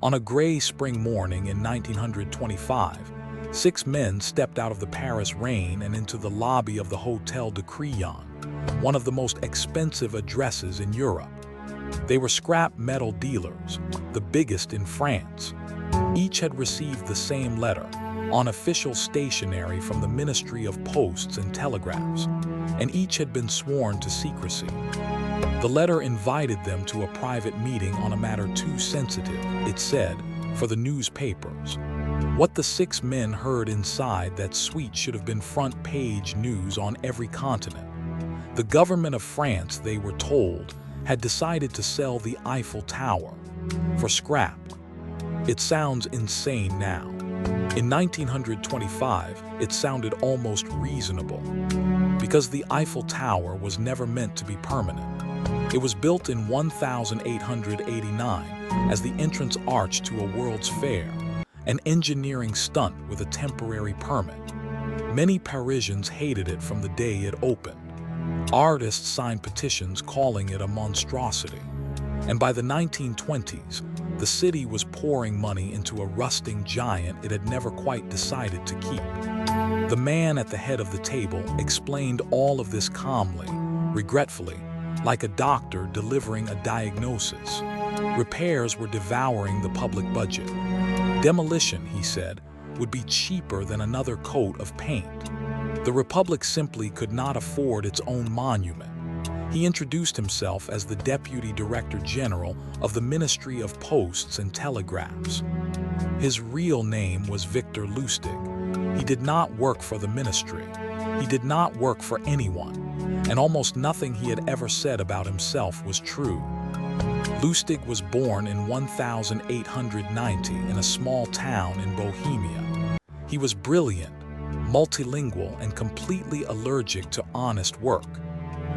On a gray spring morning in 1925, 6 men stepped out of the Paris rain and into the lobby of the Hotel de Crillon, one of the most expensive addresses in Europe. They were scrap metal dealers, the biggest in France. Each had received the same letter, on official stationery from the Ministry of Posts and Telegraphs, and each had been sworn to secrecy. The letter invited them to a private meeting on a matter too sensitive, it said, for the newspapers. What the 6 men heard inside that suite should have been front-page news on every continent. The government of France, they were told, had decided to sell the Eiffel Tower for scrap. It sounds insane now. In 1925, it sounded almost reasonable, because the Eiffel Tower was never meant to be permanent. It was built in 1889 as the entrance arch to a World's Fair, an engineering stunt with a temporary permit. Many Parisians hated it from the day it opened. Artists signed petitions calling it a monstrosity. And by the 1920s, the city was pouring money into a rusting giant it had never quite decided to keep. The man at the head of the table explained all of this calmly, regretfully, like a doctor delivering a diagnosis. Repairs were devouring the public budget. Demolition, he said, would be cheaper than another coat of paint. The Republic simply could not afford its own monument. He introduced himself as the Deputy Director General of the Ministry of Posts and Telegraphs. His real name was Victor Lustig. He did not work for the ministry. He did not work for anyone, and almost nothing he had ever said about himself was true. Lustig was born in 1890 in a small town in Bohemia. He was brilliant, multilingual, and completely allergic to honest work.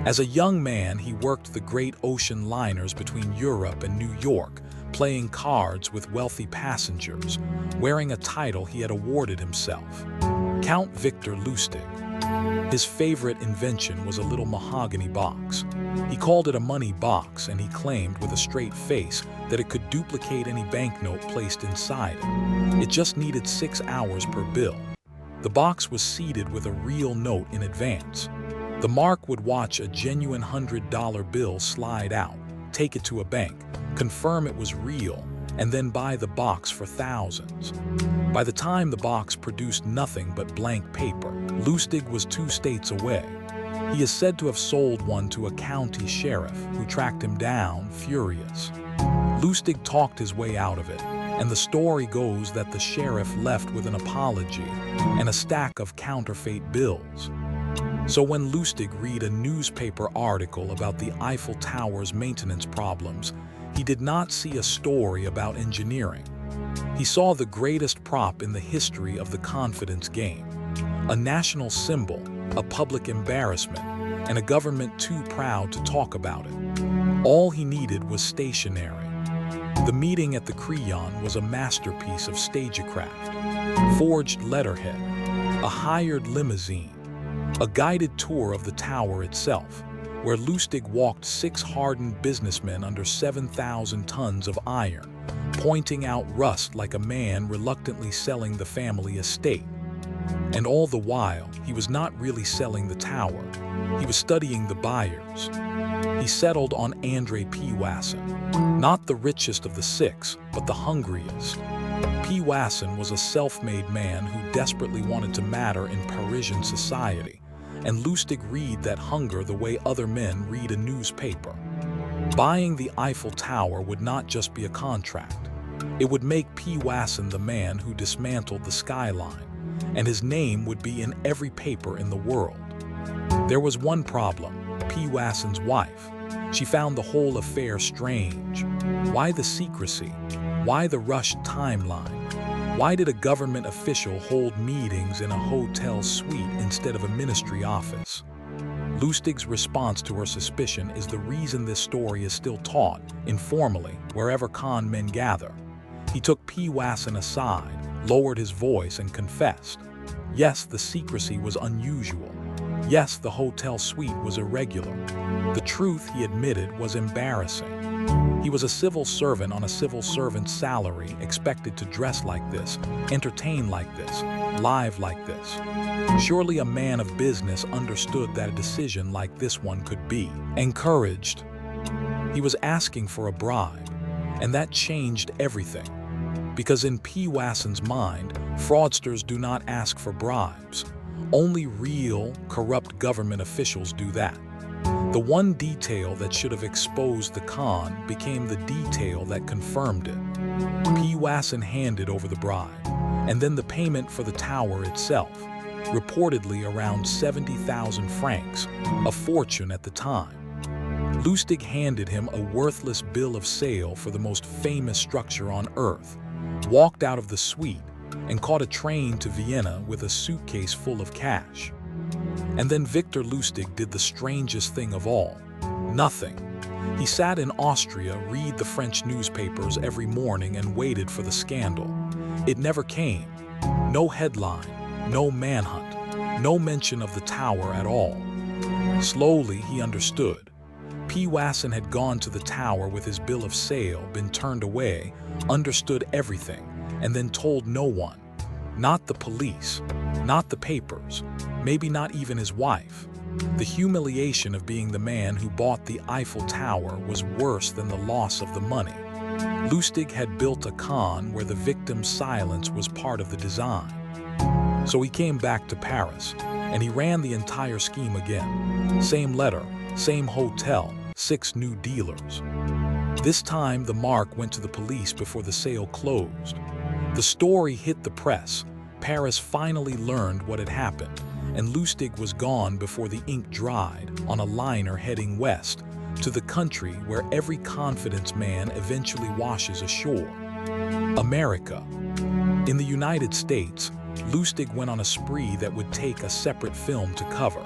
As a young man, he worked the great ocean liners between Europe and New York, playing cards with wealthy passengers, wearing a title he had awarded himself, Count Victor Lustig. His favorite invention was a little mahogany box. He called it a money box, and he claimed with a straight face that it could duplicate any banknote placed inside it. It just needed 6 hours per bill. The box was seeded with a real note in advance. The mark would watch a genuine $100 bill slide out, take it to a bank, confirm it was real, and then buy the box for thousands. By the time the box produced nothing but blank paper, Lustig was 2 states away. He is said to have sold one to a county sheriff who tracked him down, furious. Lustig talked his way out of it, and the story goes that the sheriff left with an apology and a stack of counterfeit bills. So when Lustig read a newspaper article about the Eiffel Tower's maintenance problems, he did not see a story about engineering. He saw the greatest prop in the history of the confidence game, a national symbol, a public embarrassment, and a government too proud to talk about it. All he needed was stationery. The meeting at the Crillon was a masterpiece of stagecraft, forged letterhead, a hired limousine, a guided tour of the tower itself, where Lustig walked 6 hardened businessmen under 7,000 tons of iron, pointing out rust like a man reluctantly selling the family estate. And all the while, he was not really selling the tower. He was studying the buyers. He settled on André P. Wasson, not the richest of the 6, but the hungriest. P. Wasson was a self-made man who desperately wanted to matter in Parisian society, and Lustig read that hunger the way other men read a newspaper. Buying the Eiffel Tower would not just be a contract. It would make P. Wasson the man who dismantled the skyline, and his name would be in every paper in the world. There was one problem: P. Wasson's wife. She found the whole affair strange. Why the secrecy? Why the rushed timeline? Why did a government official hold meetings in a hotel suite instead of a ministry office? Lustig's response to her suspicion is the reason this story is still taught, informally, wherever con men gather. He took P. Wasson aside, lowered his voice, and confessed. Yes, the secrecy was unusual. Yes, the hotel suite was irregular. The truth, he admitted, was embarrassing. He was a civil servant on a civil servant's salary, expected to dress like this, entertain like this, live like this. Surely a man of business understood that a decision like this one could be encouraged. He was asking for a bribe, and that changed everything. Because in P. Wasson's mind, fraudsters do not ask for bribes. Only real, corrupt government officials do that. The one detail that should have exposed the con became the detail that confirmed it. P. Wasson handed over the bribe, and then the payment for the tower itself, reportedly around 70,000 francs, a fortune at the time. Lustig handed him a worthless bill of sale for the most famous structure on earth, walked out of the suite, and caught a train to Vienna with a suitcase full of cash. And then Victor Lustig did the strangest thing of all. Nothing. He sat in Austria, read the French newspapers every morning and waited for the scandal. It never came. No headline, no manhunt, no mention of the tower at all. Slowly he understood. P. Wasson had gone to the tower with his bill of sale, been turned away, understood everything, and then told no one. Not the police, not the papers, maybe not even his wife. The humiliation of being the man who bought the Eiffel Tower was worse than the loss of the money. Lustig had built a con where the victim's silence was part of the design. So he came back to Paris, and he ran the entire scheme again. Same letter, same hotel, 6 new dealers. This time the mark went to the police before the sale closed. The story hit the press. Paris finally learned what had happened, and Lustig was gone before the ink dried on a liner heading west to the country where every confidence man eventually washes ashore. America. In the United States, Lustig went on a spree that would take a separate film to cover.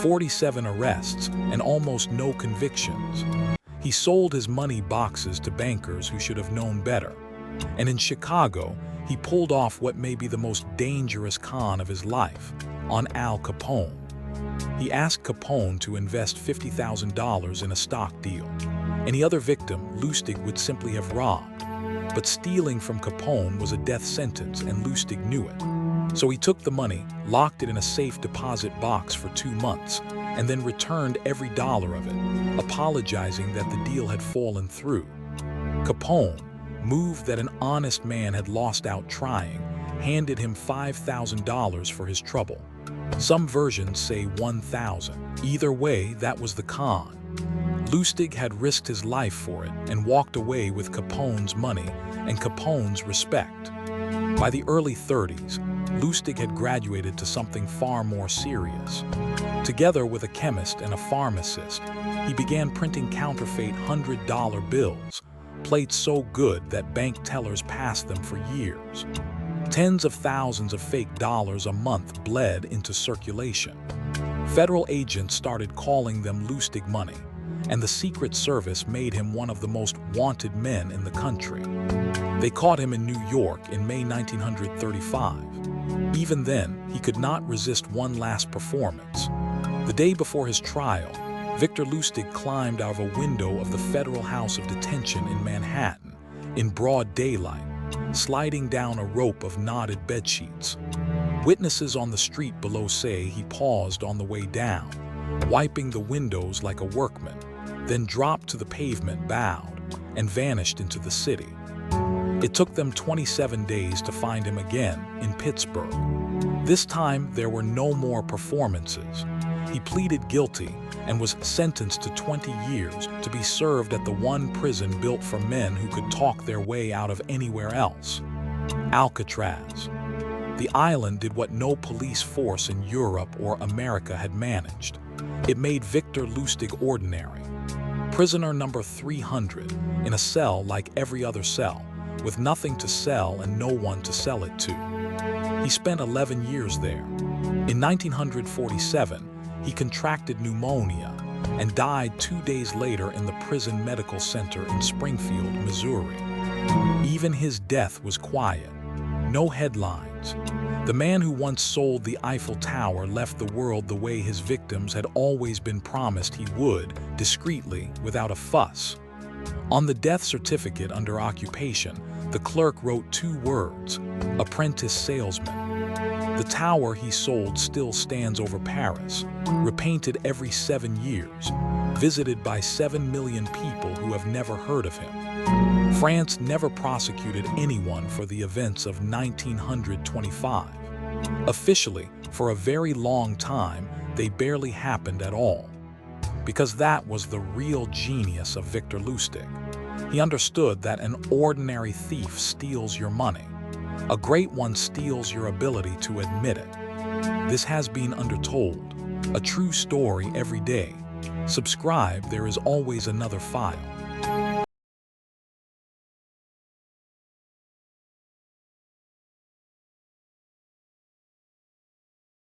47 arrests and almost no convictions. He sold his money boxes to bankers who should have known better. And in Chicago, he pulled off what may be the most dangerous con of his life, on Al Capone. He asked Capone to invest $50,000 in a stock deal. Any other victim Lustig would simply have robbed. But stealing from Capone was a death sentence, and Lustig knew it. So he took the money, locked it in a safe deposit box for 2 months, and then returned every dollar of it, apologizing that the deal had fallen through. Capone, moved that an honest man had lost out trying, handed him $5,000 for his trouble. Some versions say 1,000. Either way, that was the con. Lustig had risked his life for it and walked away with Capone's money and Capone's respect. By the early 30s, Lustig had graduated to something far more serious. Together with a chemist and a pharmacist, he began printing counterfeit $100 bills, played so good that bank tellers passed them for years. Tens of thousands of fake dollars a month bled into circulation. Federal agents started calling them Lustig money, and the Secret Service made him one of the most wanted men in the country. They caught him in New York in May 1935. Even then, he could not resist one last performance. The day before his trial, Victor Lustig climbed out of a window of the Federal House of Detention in Manhattan in broad daylight, sliding down a rope of knotted bedsheets. Witnesses on the street below say he paused on the way down, wiping the windows like a workman, then dropped to the pavement, bowed, and vanished into the city. It took them 27 days to find him again in Pittsburgh. This time, there were no more performances. He pleaded guilty and was sentenced to 20 years to be served at the one prison built for men who could talk their way out of anywhere else, Alcatraz. The island did what no police force in Europe or America had managed. It made Victor Lustig ordinary. Prisoner number 300, in a cell like every other cell, with nothing to sell and no one to sell it to. He spent 11 years there. In 1947, he contracted pneumonia and died 2 days later in the prison medical center in Springfield, Missouri. Even his death was quiet. No headlines. The man who once sold the Eiffel Tower left the world the way his victims had always been promised he would, discreetly, without a fuss. On the death certificate under occupation, the clerk wrote 2 words: apprentice salesman. The tower he sold still stands over Paris, repainted every 7 years, visited by 7 million people who have never heard of him. France never prosecuted anyone for the events of 1925. Officially, for a very long time, they barely happened at all. Because that was the real genius of Victor Lustig. He understood that an ordinary thief steals your money. A great one steals your ability to admit it. This has been undertold. A true story every day. Subscribe, there is always another file.